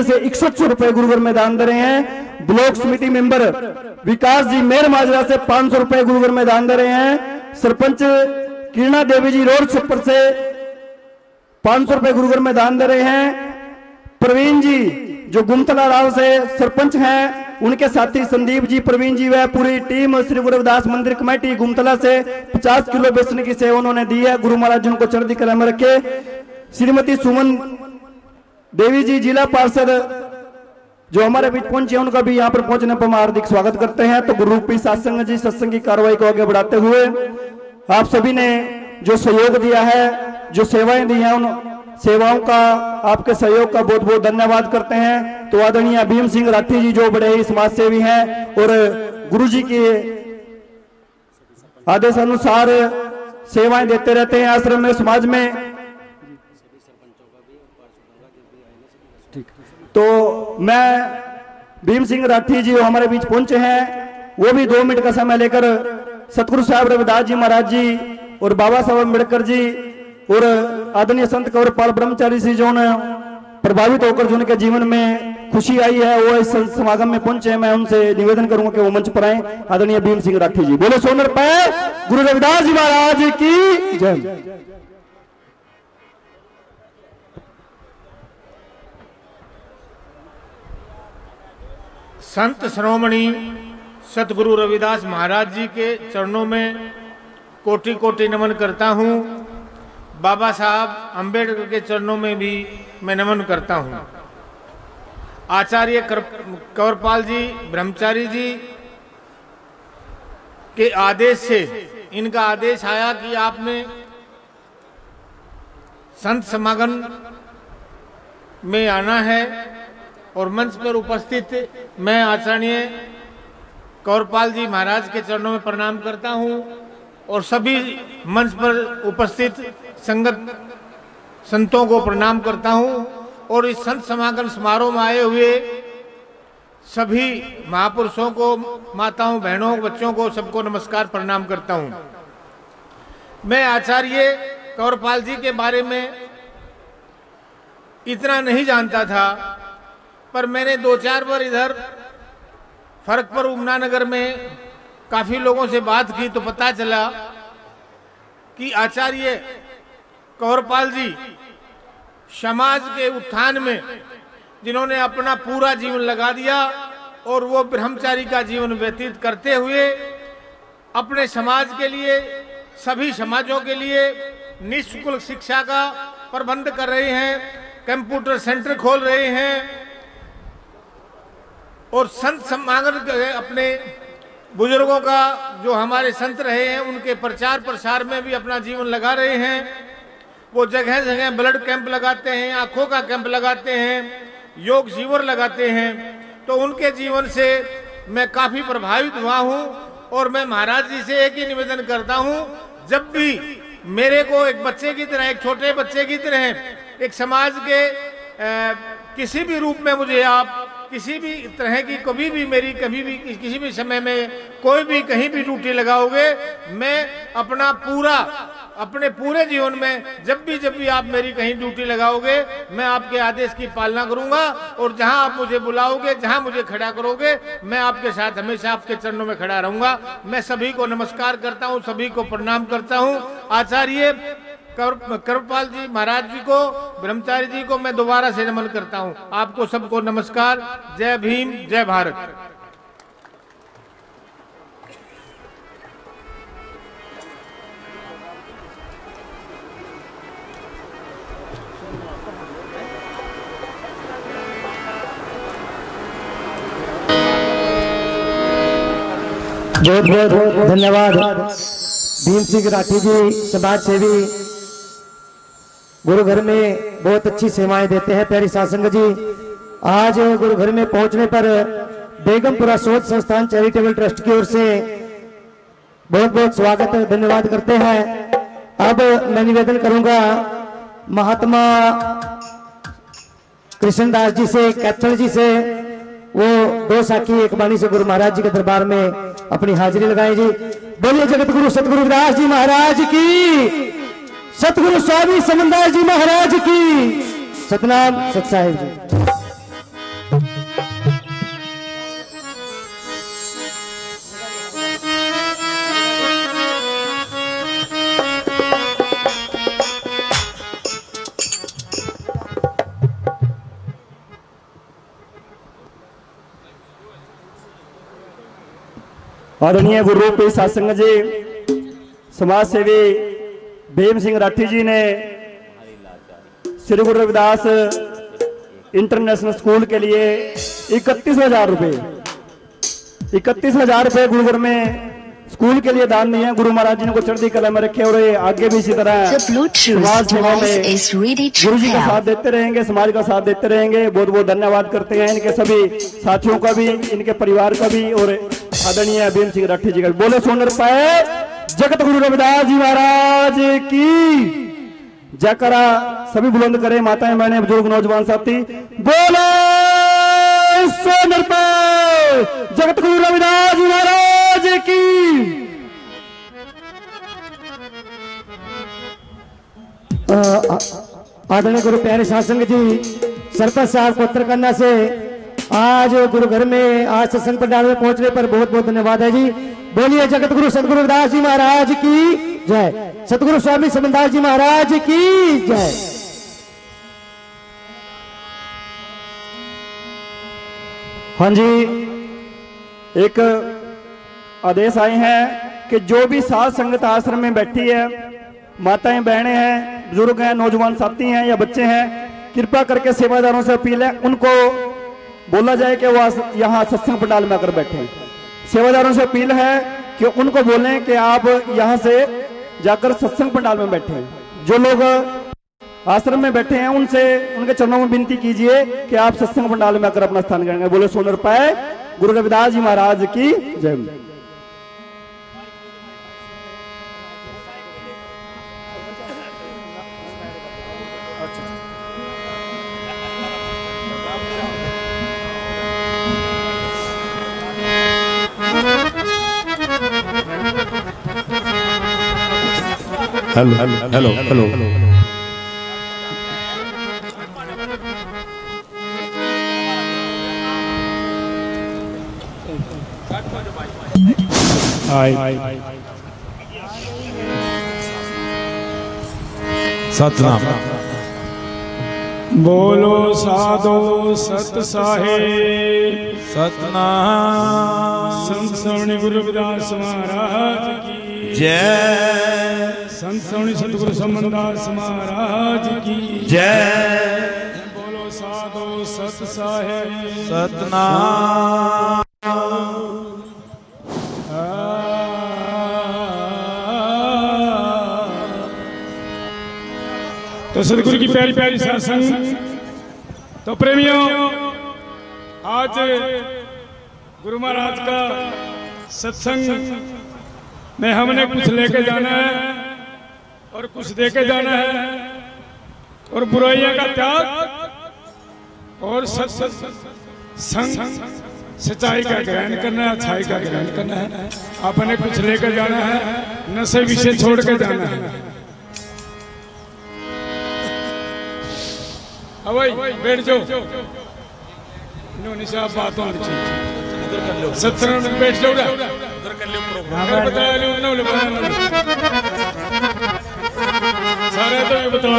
से 61 रुपए गुरुघर में दान दे रहे हैं। ब्लॉक समिति मेंबर विकास जी मेर माजरा से 500 रुपए गुरुघर में दान दे रहे हैं। सरपंच किरणा देवी जी रोड छप्पर से 500 रुपए गुरुघर में दान दे रहे हैं। प्रवीण जी जो गुमतला राव से सरपंच हैं, उनके साथी संदीप जी, प्रवीण जी व पूरी टीम श्री गुरु रविदास मंदिर कमेटी गुमतला से 50 किलो बेचने की सेवा उन्होंने दी है। गुरु महाराज जी उनको चढ़ती कला में रखे। श्रीमती सुमन देवी जी जिला पार्षद जो हमारे बीच पहुंचे, उनका भी यहाँ पर पहुंचने पर हम हार्दिक स्वागत करते हैं। तो गुरु रूपी सत्संग जी सत्संग की कार्रवाई को आगे बढ़ाते हुए आप सभी ने जो सहयोग दिया है, जो सेवाएं दी हैं, उन सेवाओं का, आपके सहयोग का बहुत बहुत धन्यवाद करते हैं। तो आदरणीय भीम सिंह राठी जी जो बड़े ही समाज सेवी हैं और गुरु जी के आदेशानुसार सेवाएं देते रहते हैं आश्रम में, समाज में। तो मैं भीम सिंह राठी जी हमारे बीच पहुंचे हैं, वो भी 2 मिनट का समय लेकर सतगुरु साहब रविदास जी महाराज जी और बाबा साहब अम्बेडकर जी और आदरणीय संत कंवरपाल ब्रह्मचारी जी जो प्रभावित होकर जो उनके जीवन में खुशी आई है, वो इस समागम में पहुंचे हैं। मैं उनसे निवेदन करूंगा कि वो मंच पर आए। आदरणीय भीम सिंह राठी जी। बोलो सोनर पे गुरु रविदास जी महाराज की जय। संत श्रोमणी सतगुरु रविदास महाराज जी के चरणों में कोटि कोटि नमन करता हूँ। बाबा साहब अंबेडकर के चरणों में भी मैं नमन करता हूँ। आचार्य कंवरपाल जी ब्रह्मचारी जी के आदेश से, इनका आदेश आया कि आपने संत समागम में आना है और मंच पर उपस्थित मैं आचार्य कंवरपाल जी महाराज के चरणों में प्रणाम करता हूं और सभी मंच पर उपस्थित संगत संतों को प्रणाम करता हूं और इस संत समागम समारोह में आए हुए सभी महापुरुषों को, माताओं, बहनों, बच्चों को सबको नमस्कार प्रणाम करता हूं। मैं आचार्य कंवरपाल जी के बारे में इतना नहीं जानता था, पर मैंने 2-4 बार इधर फरकपुर उमनानगर में काफी लोगों से बात की तो पता चला कि आचार्य कंवरपाल जी समाज के उत्थान में जिन्होंने अपना पूरा जीवन लगा दिया और वो ब्रह्मचारी का जीवन व्यतीत करते हुए अपने समाज के लिए, सभी समाजों के लिए निःशुल्क शिक्षा का प्रबंध कर रहे हैं, कंप्यूटर सेंटर खोल रहे हैं और संत समागम अपने बुजुर्गों का जो हमारे संत रहे हैं उनके प्रचार प्रसार में भी अपना जीवन लगा रहे हैं। वो जगह जगह ब्लड कैंप लगाते हैं, आंखों का कैंप लगाते हैं, योग शिविर लगाते हैं। तो उनके जीवन से मैं काफी प्रभावित हुआ हूँ और मैं महाराज जी से एक ही निवेदन करता हूँ, जब भी मेरे को एक बच्चे की तरह, एक छोटे बच्चे की तरह, एक समाज के किसी भी रूप में मुझे आप किसी भी तरह की कभी भी मेरी कभी भी किसी भी समय में कोई भी कहीं भी ड्यूटी लगाओगे, मैं अपने पूरे जीवन में जब भी आप मेरी कहीं ड्यूटी लगाओगे, मैं आपके आदेश की पालना करूंगा और जहां आप मुझे बुलाओगे, जहां मुझे खड़ा करोगे, मैं आपके साथ हमेशा आपके चरणों में खड़ा रहूंगा। मैं सभी को नमस्कार करता हूं, सभी को प्रणाम करता हूं। आचार्य कंवरपाल जी महाराज जी को, ब्रह्मचारी जी को मैं दोबारा से नमन करता हूं। आपको सबको नमस्कार। जय भीम, जय भारत। बहुत बहुत धन्यवाद भीम सिंह राठी जी, समाज सेवी, गुरु घर में बहुत अच्छी सेवाएं देते हैं। प्यारी सासंग जी, आज गुरु घर में पहुंचने पर बेगमपुरा शोध संस्थान चैरिटेबल ट्रस्ट की ओर से बहुत बहुत स्वागत, धन्यवाद करते हैं। अब मैं निवेदन करूंगा महात्मा कृष्णदास जी से, कैप्टन जी से, वो 2 साखी एक बाणी से गुरु महाराज जी के दरबार में अपनी हाजिरी लगाए जी। बोलिए जगत गुरु सतगुरु रविदास जी महाराज की, सतगुरु स्वामी समनदास जी महाराज की, सतनाम सत साहिब जी। आदरणीय गुरु रूप सत्संग जी समाज सेवी भीम सिंह राठी जी ने श्री गुरु रविदास इंटरनेशनल स्कूल के लिए 31,000 रुपये 31,000 रुपये गुरुकुल में स्कूल के लिए दान दिए हैं। गुरु महाराज जी ने को चढ़ती कला में रखे और ये आगे भी इसी तरह समाज सेवा में गुरु जी का साथ देते रहेंगे, समाज का साथ देते रहेंगे। बहुत बहुत धन्यवाद करते हैं इनके सभी साथियों का भी, इनके परिवार का भी और आदरणीय भीम सिंह राठी जी का। बोले सोनर पाए जगत गुरु रविदास जी महाराज की जयकारा सभी बुलंद करें। माताएं बहनें बुजुर्ग नौजवान साथी बोलो सोनर पाए जगत गुरु रविदास जी महाराज की। आदरणीय गुरु प्यारे शासन जी सरपंच साहब को उत्तर करना से आज गुरु घर में आज सत्संग पंडाल में पहुंचने पर बहुत बहुत धन्यवाद है जी। बोलिए जगत गुरु सतगुरु रविदास जी महाराज की जय, सतगुरु स्वामी समनदास जी महाराज की जय। हाँ जी, एक आदेश आए हैं कि जो भी साध संगत आश्रम में बैठी है, माताएं बहनें हैं, बुजुर्ग हैं, नौजवान साथी हैं या बच्चे हैं, कृपा करके सेवादारों से अपील है उनको बोला जाए कि वो यहाँ सत्संग पंडाल में आकर बैठे। सेवादारों से अपील है कि उनको बोलें कि आप यहाँ से जाकर सत्संग पंडाल में बैठे। जो लोग आश्रम में बैठे हैं उनसे उनके चरणों में विनती कीजिए कि आप सत्संग पंडाल में आकर अपना स्थान करेंगे। बोले सोनर पाए गुरु रविदास जी महाराज की जय। Hello hello hello hello Satnam बोलो साधो सत साहेब सतनाम संत श्रवणी गुरु रविदास महाराज की जय, संत श्रवणी सतगुरु समनदास महाराज की जय। बोलो साधो सत साहेब सतनाम तो सतगुरु की प्यारी प्यारी सत्संग। तो प्रेमियों, आज गुरु महाराज का सत्संग में हमने कुछ लेके जाना है और कुछ देके जाना है और बुराइयां का त्याग और संग सच्चाई का ग्रहण करना है, अच्छाई का ग्रहण करना है। आपने कुछ लेकर जाना है, नशे विषय छोड़ के जाना है। भाई बैठ जाओ, आप बातों सत्संग में बैठ जाओ, सारे तो ये बता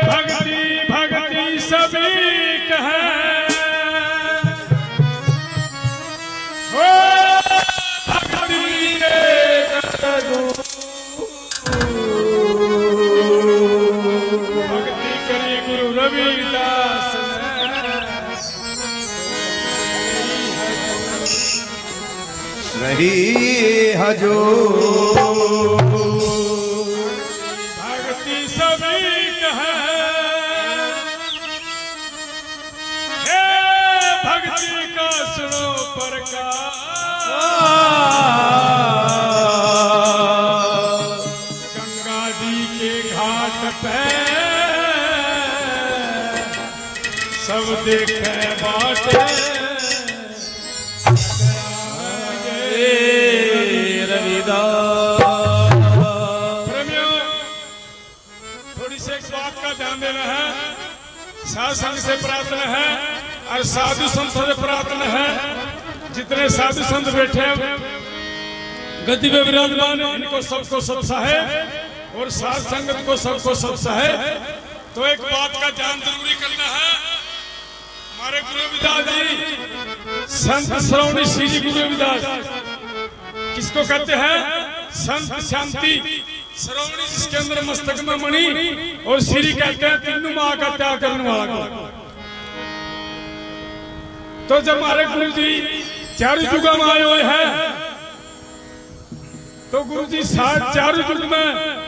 भक्ति भक्ति सभी कहे भक्ति करी गुरु रविदास रही हजो भक्ति सभी कहे भक्ति का सुनो प्रकाश गंगा जी के घाट पे सब देखे बाटे प्रेमियों, थोड़ी सी एक बात का ध्यान देना है। साध संग से प्रार्थना है और साधु संत से प्रार्थना है। जितने साधु संत बैठे गद्दी में विराजमान इनको सबको सब सहे और साध संगत को सबको सब सहे। तो एक बात का ध्यान जरूरी करना है, हमारे गुरु रविदास जी संत श्रवणी श्री गुरु रविदास किसको कहते हैं? संत शांति श्रवणी, जिसके अंदर मस्तक में मणि, और श्री कहते हैं तीनों माँ का त्याग करने वाला को। तो जब हमारे गुरु जी चारों युग में आए हुए हैं तो गुरु जी चारों युग में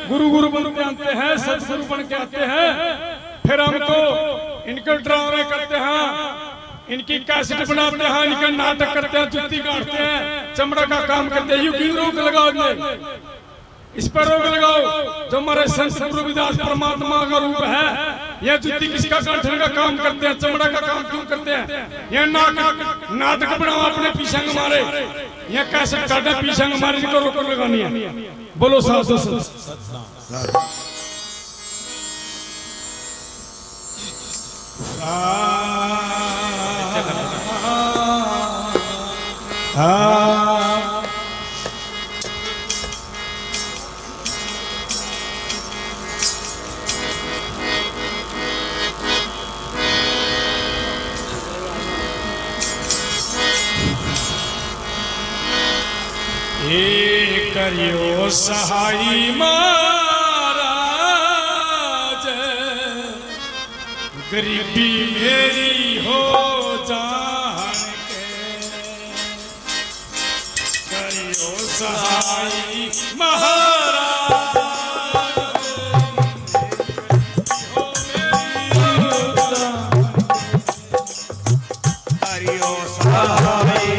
गुरु गुरु बन के आते हैं, सदगुरु बन के आते हैं। फिर हमको इनके ड्रामे करते हैं, इनकी कैसेट बनाते हैं, इनका नाटक करते हैं, जुत्ती काटते हैं, चमड़ा का काम करते हैं। क्यों रोक लगाओ? इस पर रोक लगाओ। जो हमारे संत गुरु रविदास परमात्मा का रूप है, यह जुत्ती किसका काटने का काम करते हैं, चमड़ा का काम क्यों करते हैं? यह नाटक बनाओ अपने पीछे मारे, यह कैसे काटा पीछे मारे, इनको रोक लगानी है। बोलो साधु संत। करियो सहाई महाराज, गरीबी मेरी हो जान के। करियो सहाई महाराज, करियो सहाई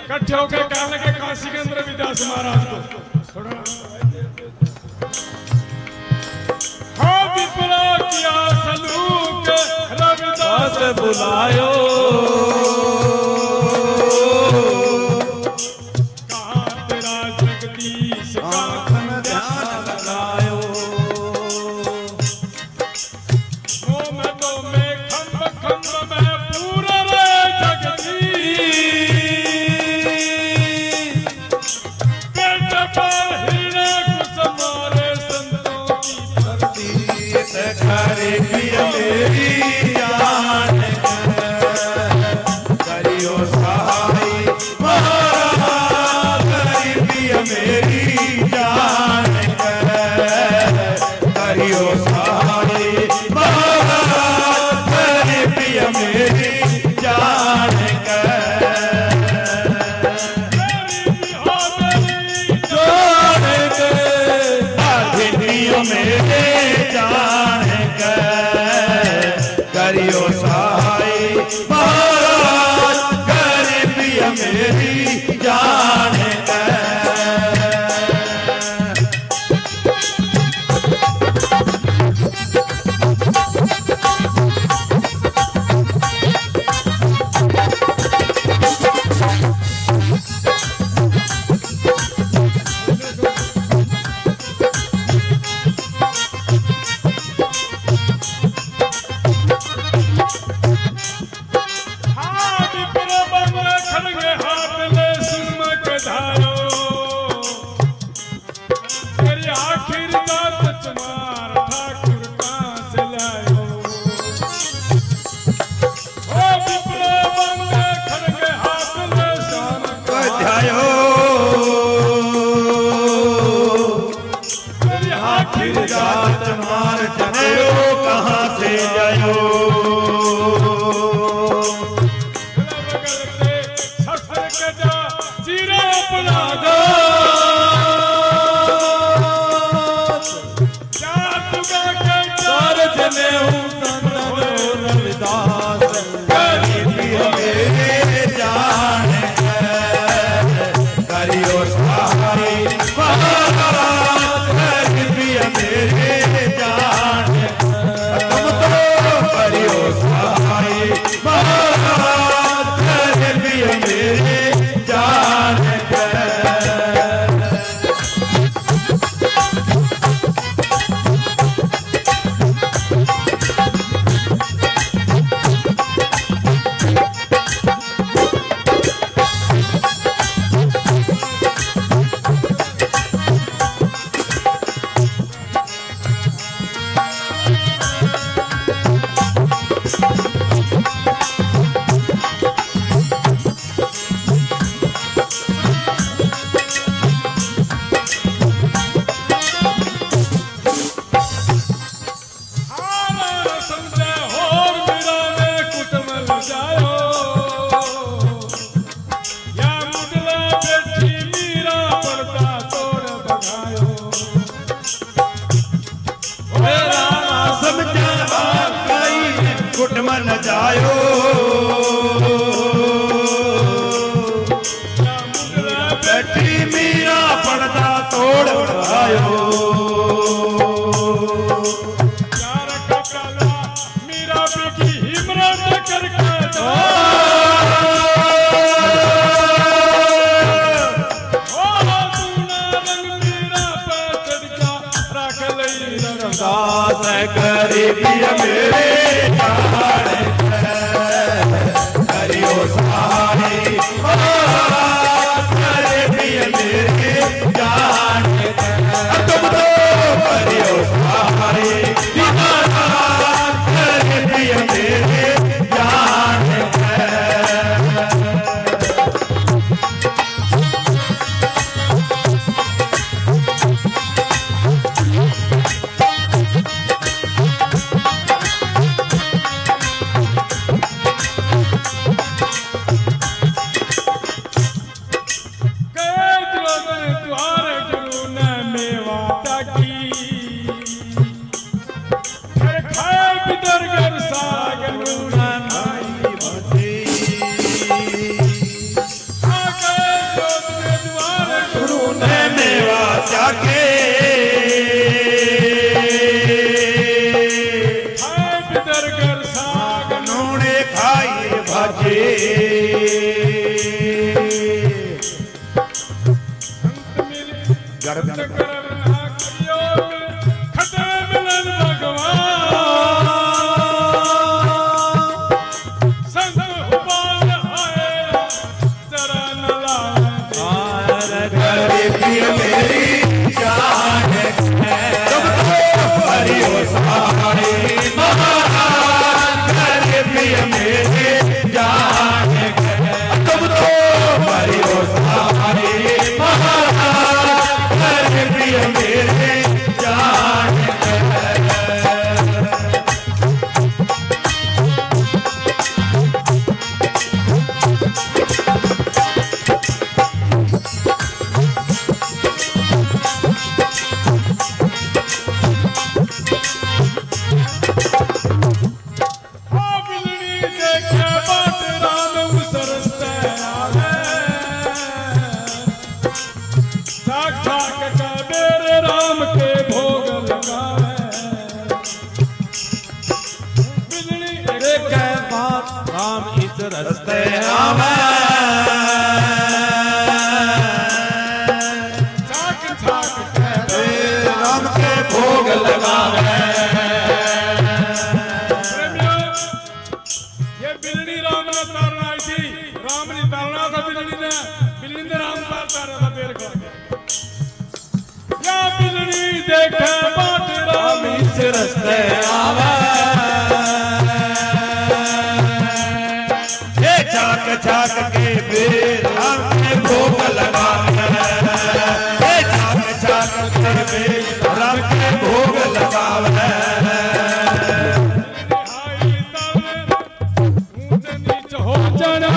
इकट्ठे होकर कहने लगे काशी के अंदर रविदास महाराज को हाँ विप्रा किया सलूक रविदास बुलायो कहा तेरा जगदीश का ध्यान लगायो में खंभ में पूरा रे जगदीश खड़गे हाथ ले सुमक धायो तेरी आखिर बात तुम्हार ठाकुर कहाँ से लायो ओ विप्रो बंदे खड़गे हाथ ले सुमक धायो तेरी आखिर जात मार जनेऊ कहाँ से जायो मन जायो बैठी मीरा पड़ता तोड़ आयो मीरा की हिम्मत करके गरीबी मेरे करियो सहाय गरीबी मेरे जान तुम तो करियो सहाय गरीबी मेरे जान रस्ते आवे छाक छाक कहते राम के भोग लगावे ये बिल्ली राम ने तारना आई थी राम ने तारना था बिल्ली राम पाता रहा देर को या बिल्ली देखे बात रामी से रस्ते आवे ये झाक झाक के बेर राम के भोग लगावे ये झाक झाक के बेर राम के भोग लगावे ऊंच नीच हो जाना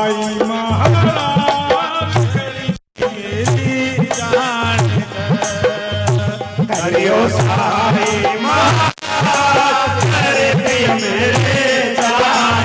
साई महाराज मेरी जान करियो साई महाराज करे प्रिय मेरे जान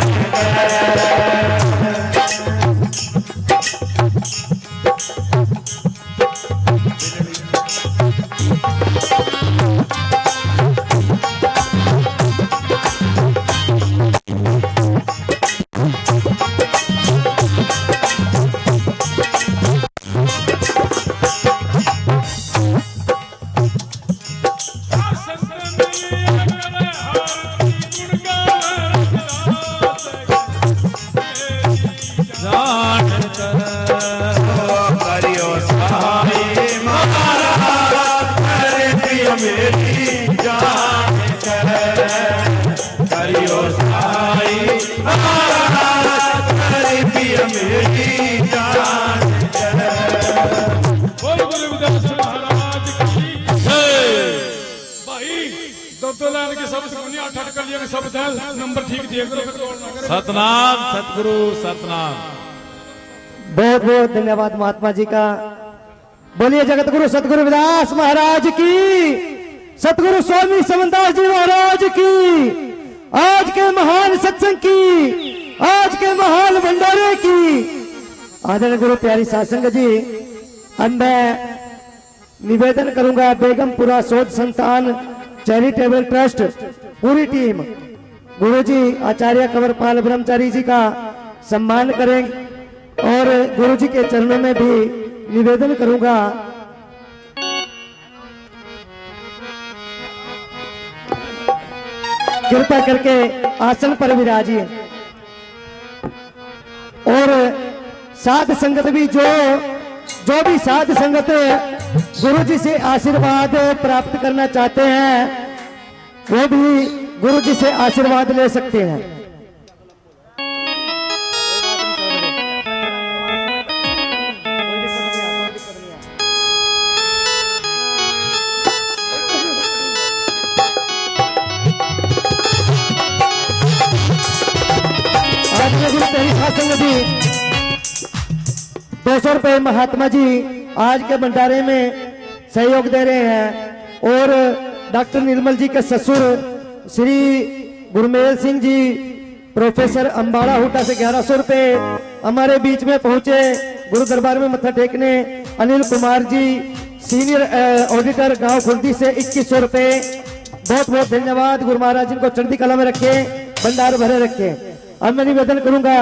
नंबर ठीक दिया करो। सतनाम सतगुरु सतनाम। बहुत बहुत धन्यवाद महात्मा जी का। बोलिए जगत गुरु सतगुरु रविदास महाराज की, सतगुरु स्वामी समनदास जी महाराज की, आज के महान सत्संग की, आज के महान भंडारे की। आदरणीय गुरु प्यारी सासंग जी, अब मैं निवेदन करूंगा बेगमपुरा शोध संस्थान चैरिटेबल ट्रस्ट पूरी टीम गुरुजी आचार्य कंवरपाल ब्रह्मचारी जी का सम्मान करेंगे और गुरुजी के चरणों में भी निवेदन करूंगा कृपा करके आसन पर विराजिए। और साध संगत भी जो भी साध संगत गुरुजी से आशीर्वाद प्राप्त करना चाहते हैं वो भी गुरुजी से आशीर्वाद ले सकते हैं। भी 200 रुपए महात्मा जी आज के भंडारे में सहयोग दे रहे हैं और डॉक्टर निर्मल जी के ससुर श्री गुरमेल सिंह जी प्रोफेसर अंबाड़ा हुटा से 1100 रुपए हमारे बीच में पहुंचे गुरु दरबार में मत्था टेकने अनिल कुमार जी सीनियर ऑडिटर गांव खुर्दी से 2100 रुपए। बहुत बहुत धन्यवाद। गुरु महाराज जिनको चढ़ती कला में रखे, भंडार भरे रखे। अब मैं निवेदन करूंगा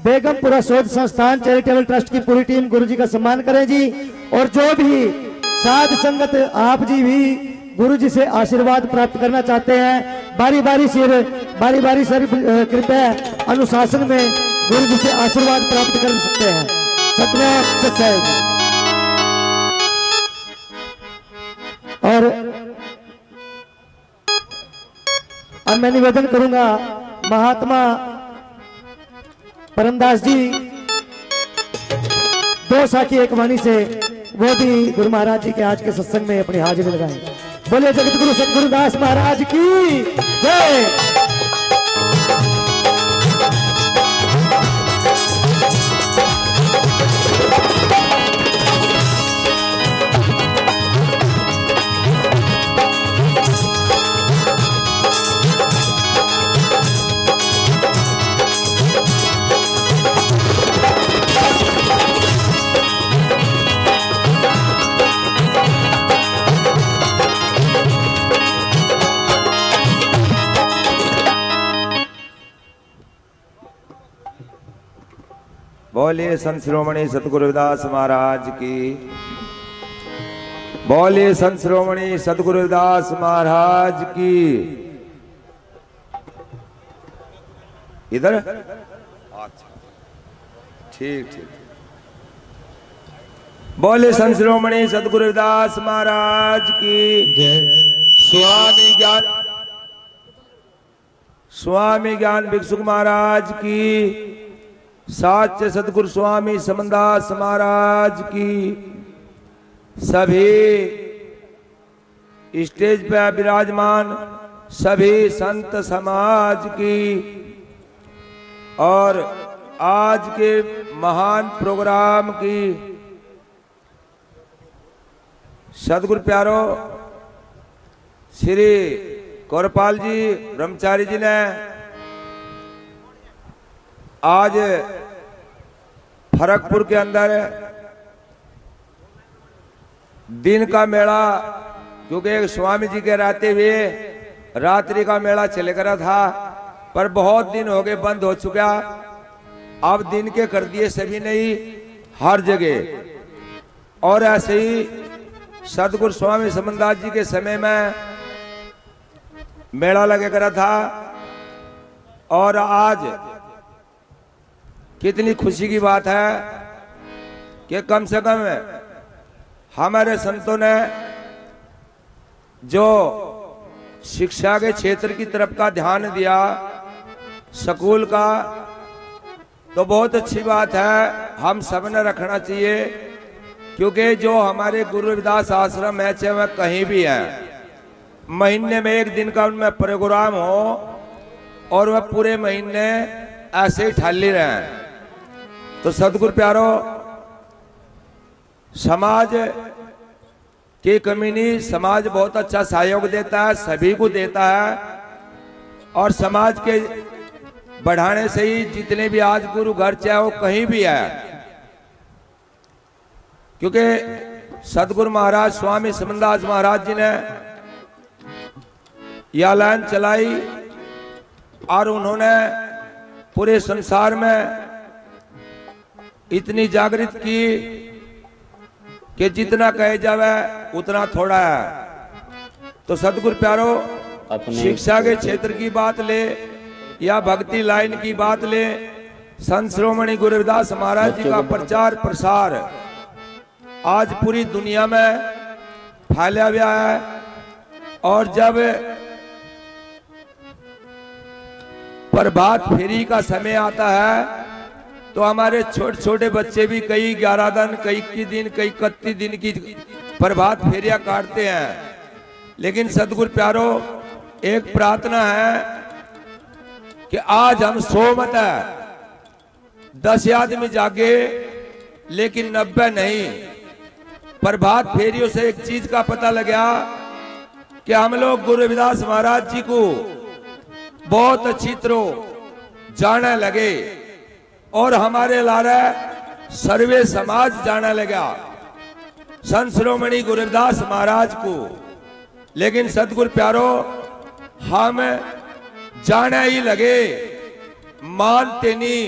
बेगमपुरा शोध संस्थान चैरिटेबल ट्रस्ट की पूरी टीम गुरुजी का सम्मान करें जी। और जो भी साध संगत आप जी भी गुरुजी से आशीर्वाद प्राप्त करना चाहते हैं बारी बारी सर कृपया अनुशासन में गुरुजी से आशीर्वाद प्राप्त कर सकते हैं। सत्यनारायण सत्संग। और अब मैं निवेदन करूंगा महात्मा परमदास जी 2 साखी एक वाणी से वो भी गुरु महाराज जी के आज के सत्संग में अपनी हाजिरी लगाएं। बोले जगत गुरु सतगुरुदास महाराज की जय। बोलिए संत शिरोमणि सतगुरु रविदास महाराज की। बोलिए संत शिरोमणि सतगुरु रविदास महाराज की। इधर अच्छा ठीक ठीक। बोले संत शिरोमणि सतगुरु रविदास महाराज की जय। स्वामी ज्ञान भिक्षुक महाराज की, साच्य सतगुरु स्वामी समनदास महाराज की, सभी स्टेज पर विराजमान सभी संत समाज की और आज के महान प्रोग्राम की सदगुरु प्यारो श्री कौरपाल जी ब्रह्मचारी जी ने आज फरकपुर के अंदर दिन का मेला, क्योंकि एक स्वामी जी के रहते हुए रात्रि का मेला चले करा था, पर बहुत दिन हो गए बंद हो चुका। अब दिन के कर दिए सभी ने ही हर जगह। और ऐसे ही सदगुरु स्वामी समनदास जी के समय में मेला लगे करा था। और आज कितनी खुशी की बात है कि कम से कम हमारे संतों ने जो शिक्षा के क्षेत्र की तरफ का ध्यान दिया, स्कूल का, तो बहुत अच्छी बात है, हम सब ने रखना चाहिए। क्योंकि जो हमारे गुरु रविदास आश्रम है, चाहे वह कहीं भी है, महीने में एक दिन का उनमें प्रोग्राम हो और वह पूरे महीने ऐसे ही ठाली रहे। तो सदगुरु प्यारो, समाज की कमी नहीं, समाज बहुत अच्छा सहयोग देता है, सभी को देता है। और समाज के बढ़ाने से ही जितने भी आज गुरु घर चाहे वो कहीं भी है, क्योंकि सदगुरु महाराज स्वामी समनदास महाराज जी ने यह लाइन चलाई और उन्होंने पूरे संसार में इतनी जागृत की कि जितना कहे जावे उतना थोड़ा है। तो सदगुरु प्यारो, शिक्षा के क्षेत्र की बात ले या भक्ति लाइन की बात ले, संत श्रोमणी गुरु रविदास महाराज जी का प्रचार प्रसार आज पूरी दुनिया में फैला हुआ है। और जब प्रभात फेरी का समय आता है तो हमारे छोटे छोटे बच्चे भी कई 11 दिन, कई 21 दिन, कई 31 दिन की प्रभात फेरियां काटते हैं। लेकिन सदगुरु प्यारो, एक प्रार्थना है कि आज हम 100 मत है, 10 आदमी जागे लेकिन 90 नहीं। प्रभात फेरियों से एक चीज का पता लगा कि हम लोग गुरु रविदास महाराज जी को बहुत अच्छी तरह जाने लगे और हमारे लारे सर्वे समाज जाने लगा संत शिरोमणि गुरु रविदास महाराज को। लेकिन सदगुरु प्यारो, हम जाने ही लगे, मानते नहीं,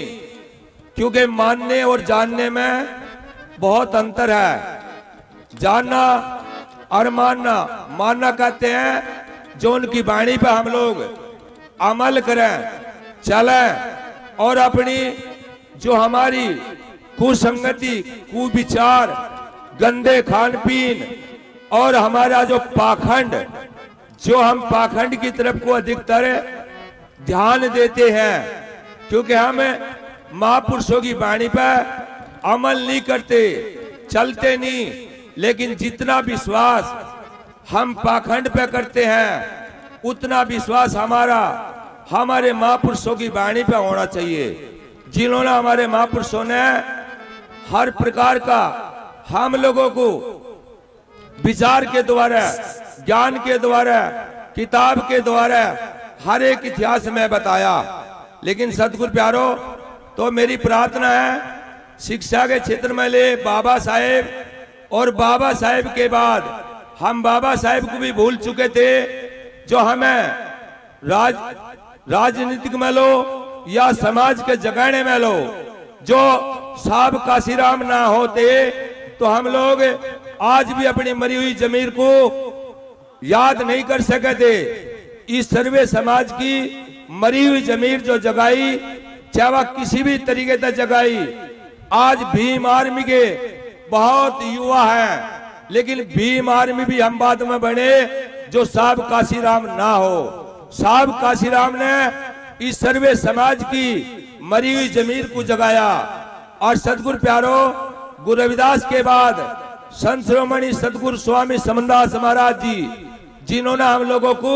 क्योंकि मानने और जानने में बहुत अंतर है। जानना और मानना, मानना कहते हैं जो उनकी वाणी पर हम लोग अमल करें, चलें और अपनी जो हमारी कुसंगति, कुविचार, गंदे खान पीन और हमारा जो पाखंड, जो हम पाखंड की तरफ को अधिकतर ध्यान देते हैं, क्योंकि हम महापुरुषों की वाणी पर अमल नहीं करते, चलते नहीं। लेकिन जितना विश्वास हम पाखंड पे करते हैं, उतना विश्वास हमारा हमारे महापुरुषों की वाणी पे होना चाहिए, जिन्होंने हमारे महापुरुषों ने हर प्रकार का हम लोगों को विचार के द्वारा, ज्ञान के द्वारा, किताब के द्वारा हर एक इतिहास में बताया। लेकिन सदगुरु प्यारो, तो मेरी प्रार्थना है, शिक्षा के क्षेत्र में ले बाबा साहेब, और बाबा साहेब के बाद हम बाबा साहेब को भी भूल चुके थे, जो हमें राजनीतिक में लो या समाज के जगाने में लो, जो साहब काशीराम ना होते तो हम लोग आज भी अपनी मरी हुई जमीर को याद नहीं कर सके थे। इस सर्वे समाज की मरी हुई जमीर जो जगाई, चाहे वह किसी भी तरीके से जगाई। आज भीम आर्मी के बहुत युवा हैं, लेकिन भीम आर्मी भी हम बाद में बने जो साहब काशीराम ना हो। साहब काशीराम ने इस सर्वे समाज की मरी हुई जमीर को जगाया। और सदगुरु प्यारो, गुरु रविदास के बाद संत शिरोमणि सदगुरु स्वामी समनदास महाराज जी, जिन्होंने हम लोगों को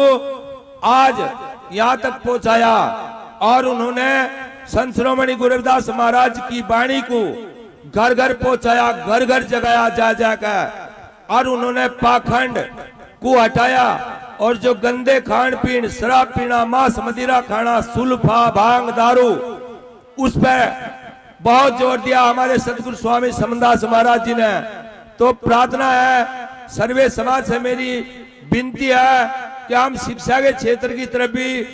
आज यहाँ तक पहुंचाया, और उन्होंने संत शिरोमणि गुरु रविदास महाराज की वाणी को घर घर पहुंचाया, घर घर जगाया जा जाकर, और उन्होंने पाखंड को हटाया और जो गंदे खान पीन, शराब पीना, मांस मदिरा खाना, सुल्फा, भांग, दारू, उस पर बहुत जोर दिया हमारे सतगुरु स्वामी समनदास महाराज जी ने। तो प्रार्थना है, सर्वे समाज से मेरी विनती है कि हम शिक्षा के क्षेत्र की तरफ भी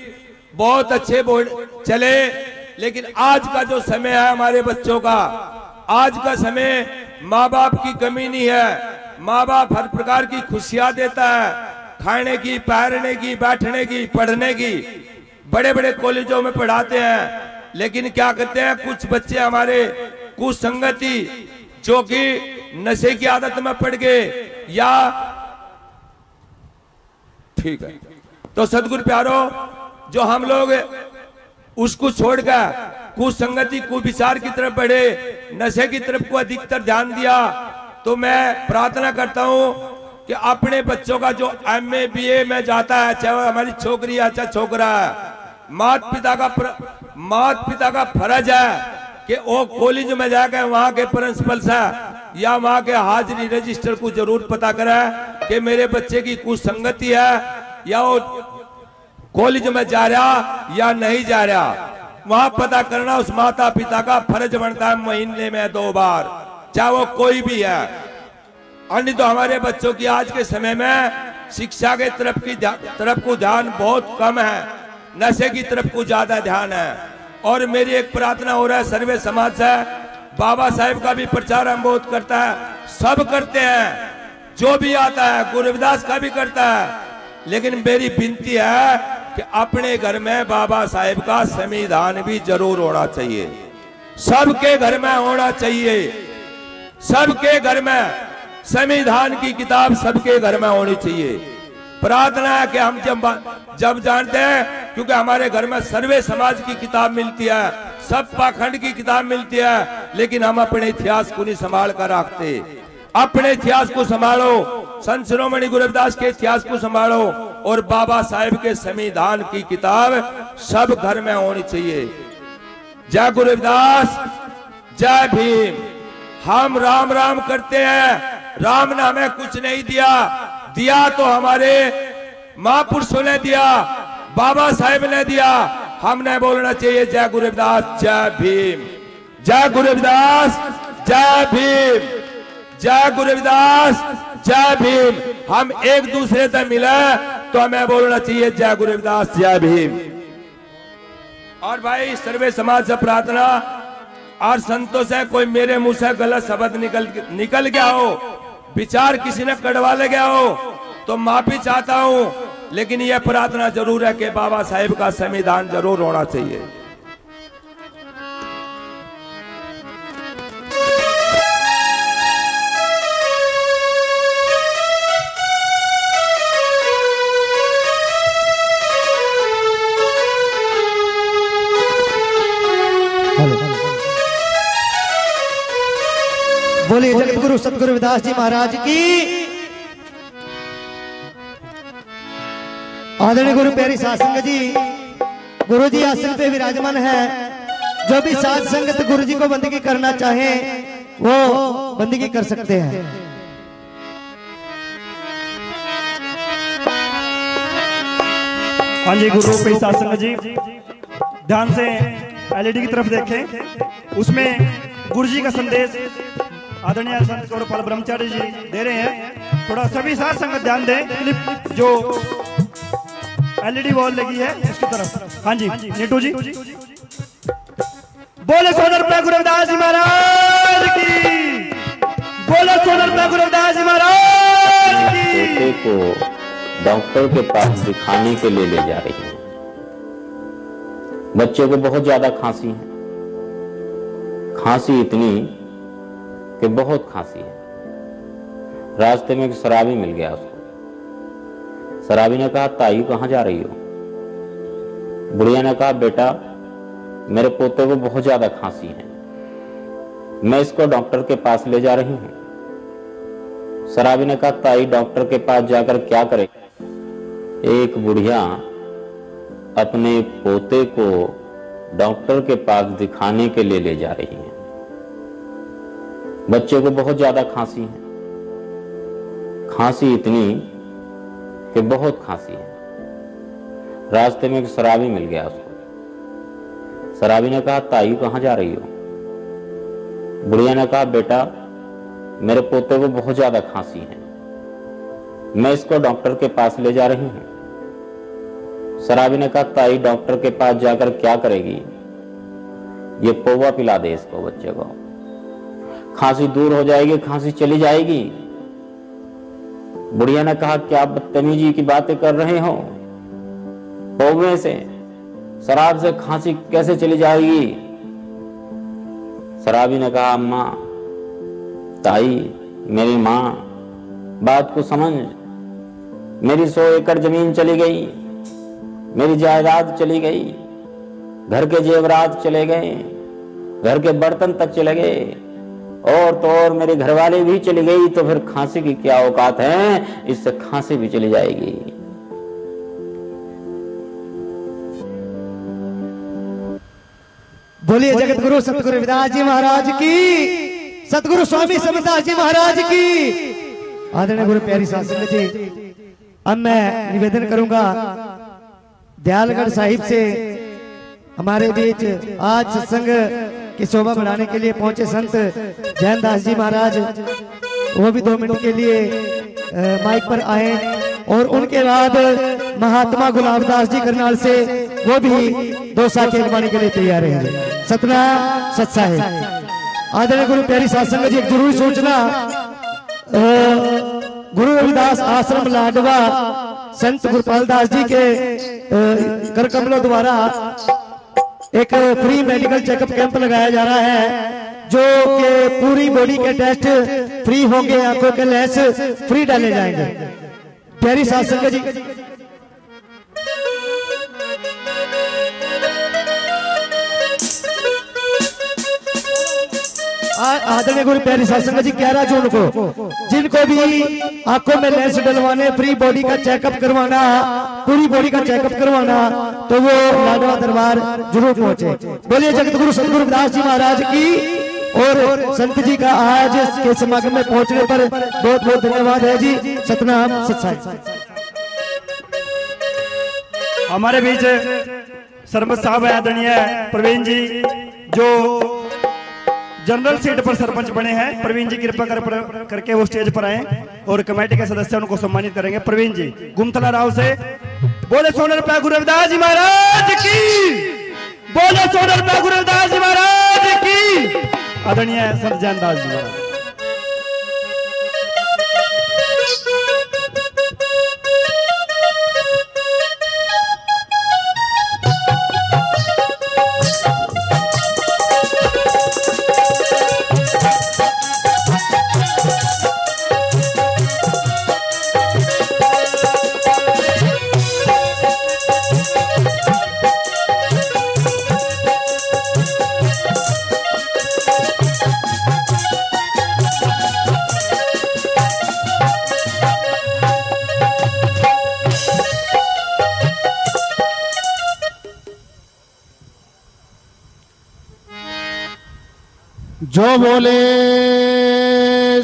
बहुत अच्छे चले, लेकिन आज का जो समय है हमारे बच्चों का, आज का समय माँ बाप की कमी नहीं है। माँ बाप हर प्रकार की खुशियां देता है, खाने की, पहनने की, बैठने की, पढ़ने की, बड़े बड़े कॉलेजों में पढ़ाते हैं। लेकिन क्या करते हैं कुछ बच्चे हमारे कुसंगति, जो कि नशे की आदत में पड़ गए, या ठीक है। तो सदगुरु प्यारो, जो हम लोग उसको छोड़कर कुसंगति, कुविचार की तरफ बढ़े, नशे की तरफ को अधिकतर ध्यान दिया, तो मैं प्रार्थना करता हूं कि अपने बच्चों का जो MA BA में जाता है, चाहे वो हमारी छोकरी है चाहे छोकरा है, माता पिता का फर्ज है कि वो कॉलेज में जाकर वहां के प्रिंसिपल से या वहां के हाजिरी रजिस्टर को जरूर पता करें कि मेरे बच्चे की कुसंगति है या वो कॉलेज में जा रहा या नहीं जा रहा। वहां पता करना उस माता पिता का फर्ज बनता है, महीने में 2 बार, चाहे वो कोई भी है। अन्य तो हमारे बच्चों की आज के समय में शिक्षा के तरफ को ध्यान बहुत कम है, नशे की तरफ को ज्यादा ध्यान है। और मेरी एक प्रार्थना हो रहा है सर्वे समाज से, बाबा साहेब का भी प्रचार हम बहुत करता है, सब करते हैं, जो भी आता है, गुरु रविदास का भी करता है, लेकिन मेरी विनती है कि अपने घर में बाबा साहेब का संविधान भी जरूर होना चाहिए, सबके घर में होना चाहिए, सबके घर में संविधान की किताब सबके घर में होनी चाहिए। प्रार्थना है कि हम जब जानते हैं, क्योंकि हमारे घर में सर्वे समाज की किताब मिलती है, सब पाखंड की किताब मिलती है, लेकिन हम अपने इतिहास को नहीं संभाल कर रखते। अपने इतिहास को संभालो, संत शिरोमणि गुरु रविदास के इतिहास को संभालो, और बाबा साहेब के संविधान की किताब सब घर में होनी चाहिए। जय गुरु रविदास, जय भीम। हम राम राम करते हैं, राम ने हमें कुछ नहीं दिया, दिया तो हमारे महापुरुषों ने दिया, बाबा साहेब ने दिया। हमने बोलना चाहिए जय गुरु रविदास, जय भीम, जय गुरु रविदास, जय भीम, जय गुरु रविदास, जय भीम। हम एक दूसरे से मिले तो हमें बोलना चाहिए जय गुरु रविदास, जय भीम। और भाई सर्वे समाज से प्रार्थना, और संतों से कोई मेरे मुंह से गलत शब्द निकल गया हो, विचार किसी ने कड़वा ले गया हो, तो माफी चाहता हूं, लेकिन यह प्रार्थना जरूर है कि बाबा साहेब का संविधान जरूर होना चाहिए। बोलिए जगत गुरु सतगुरु रविदास जी महाराज की। आदरणीय गुरु प्यारी साध संगत जी, गुरु जी आसन पे विराजमान है। जो भी साध संगत गुरु जी को बंदगी करना चाहे वो बंदगी कर सकते हैं। हाँ जी, गुरु पे साध संगत जी ध्यान से LED की तरफ देखें, उसमें गुरु जी का संदेश आदरणीय संत गौरवपाल ब्रह्मचारी जी दे रहे हैं। थोड़ा सभी साथ संगत ध्यान दें, क्लिप जो LED वॉल लगी है उसकी तरफ। हाँ जी नीटू जी, बोले सोनर पे गुरु रविदास जी महाराज की, बोले सोनर पे गुरु रविदास जी महाराज की। बेटे को डॉक्टर के पास दिखाने के लिए ले जा रही है। बच्चे को बहुत ज्यादा खांसी है, खांसी इतनी कि बहुत खांसी है। रास्ते में एक शराबी मिल गया उसको। शराबी ने कहा, ताई कहाँ जा रही हो? बुढ़िया ने कहा, बेटा मेरे पोते को बहुत ज्यादा खांसी है, मैं इसको डॉक्टर के पास ले जा रही हूं। शराबी ने कहा, ताई डॉक्टर के पास जाकर क्या करे? एक बुढ़िया अपने पोते को डॉक्टर के पास दिखाने के लिए ले जा रही हैं। बच्चे को बहुत ज्यादा खांसी है, खांसी इतनी कि बहुत खांसी है। रास्ते में एक शराबी मिल गया उसको। शराबी ने कहा, ताई कहाँ जा रही हो? बुढ़िया ने कहा, बेटा मेरे पोते को बहुत ज्यादा खांसी है, मैं इसको डॉक्टर के पास ले जा रही हूं। शराबी ने कहा, ताई डॉक्टर के पास जाकर क्या करेगी? ये पौवा पिला दे इसको, बच्चे को, खांसी दूर हो जाएगी, खांसी चली जाएगी। बुढ़िया ने कहा, क्या बदतमीजी की बातें कर रहे हो? पौवे से, शराब से खांसी कैसे चली जाएगी? शराबी ने कहा, अम्मा, ताई, मेरी माँ, बात को समझ, मेरी 100 एकड़ जमीन चली गई, मेरी जायदाद चली गई, घर के जेवरात चले गए, घर के बर्तन तक चले गए, और तो और मेरे घरवाले भी चली गई, तो फिर खांसी की क्या औकात है? इससे खांसी भी चली जाएगी। बोलिए जगत गुरु सतगुरु रविदास जी महाराज की, सतगुरु स्वामी समदास जी महाराज की। आदरणीय गुरु प्यारी साध संगत जी, अब मैं निवेदन करूंगा दयालगढ़ साहिब से हमारे बीच आज सत्संग की शोभा बढ़ाने के लिए पहुंचे संत जैन दास जी महाराज, वो भी 2 मिनट के लिए माइक पर आए, और उनके बाद महात्मा गुलाबदास जी करनाल से वो भी 2 साखी अगवानी के लिए तैयार हैं। सतनाम सत्सा है। आदरणीय गुरु प्यारी साध संगत जी, एक जरूरी सूचना, गुरु रविदास आश्रम लाडवा संत गुरपाल दास जी के कर कमलों द्वारा एक फ्री मेडिकल चेकअप कैंप लगाया जा रहा है, जो कि पूरी बॉडी के टेस्ट फ्री होंगे, आंखों के लेंस फ्री डाले जाएंगे। प्यारी साध संगत जी, आदरणीय गुरु प्यारी साध संगत जी, 11 जून को जिनको भी आंखों में लेंस डलवाने, फ्री बॉडी का चेकअप करवाना, पूरी बॉडी का चेकअप करवाना, तो वो लाडवा दरबार जरूर पहुंचे। बोलिए जगत गुरु सतगुरु रविदास जी महाराज की। और संत जी का आज के समागम में पहुंचने पर बहुत बहुत धन्यवाद है जी। सतनाम सत्साई। हमारे बीच सरपंच साहब आदरणीय प्रवीण जी, जो जनरल सीट पर सरपंच बने हैं। प्रवीण जी कृपा करके वो स्टेज पर आए और कमेटी के सदस्य उनको सम्मानित करेंगे। प्रवीण जी गुमथला राव से। बोले सोनर पे गुरु रविदास जी महाराज की, बोले सोनर पे गुरु रविदास जी महाराज की। आदरणीय संत जैन दास जी महाराज। जो बोले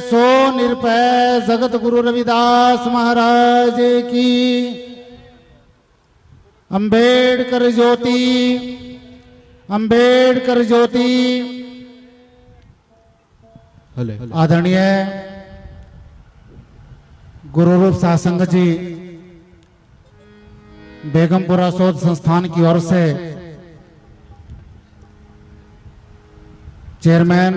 सो निरपय जगत गुरु रविदास महाराज की। अंबेडकर ज्योति, अंबेडकर ज्योति। आदरणीय गुरु रूप साध संगत जी, बेगमपुरा शोध संस्थान की ओर से चेयरमैन